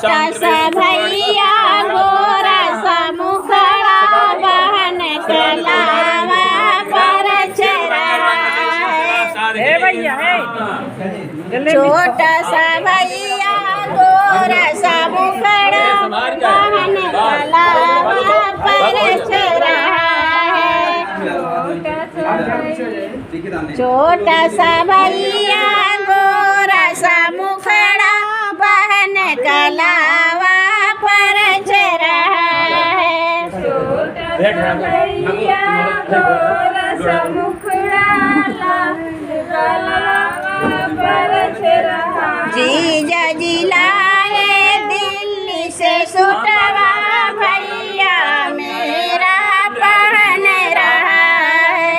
छोटा सा भैया गोरा सा मुखड़ा बहन कलावा पर चढ़ा है। छोटा सा भैया गोरा सा मुखड़ा बहन कलावा पर चढ़ा है। छोटा सा भैया गोरा सा मुखड़ा बहन कलावा पर चढ़ा है। भैया गोरा सा मुखड़ा जीजा जी लाए दिल्ली से सूटवा भैया मेरा पहन रहा है।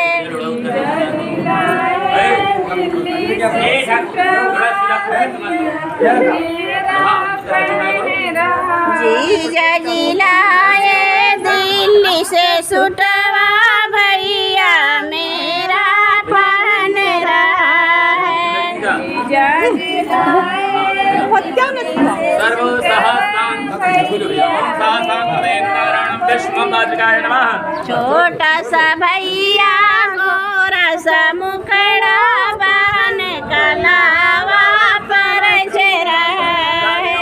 जीजा जी लाए दिल्ली से सूटवा भैया मेरा पहन रहा है। जीजा जी लाए छोटा सा भैया गोरा सा मुखड़ा बहन कलावा पर चढ़ा है।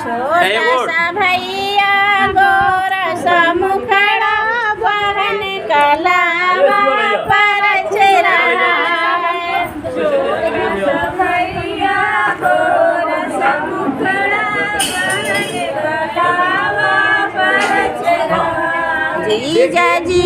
छोटा सा भैया गोरा सा मुखड़ा बहन कलावा पर चढ़ा है। भैया गोरा सा मुखड़ा बहन कलावा पर चढ़ा। जीजा जी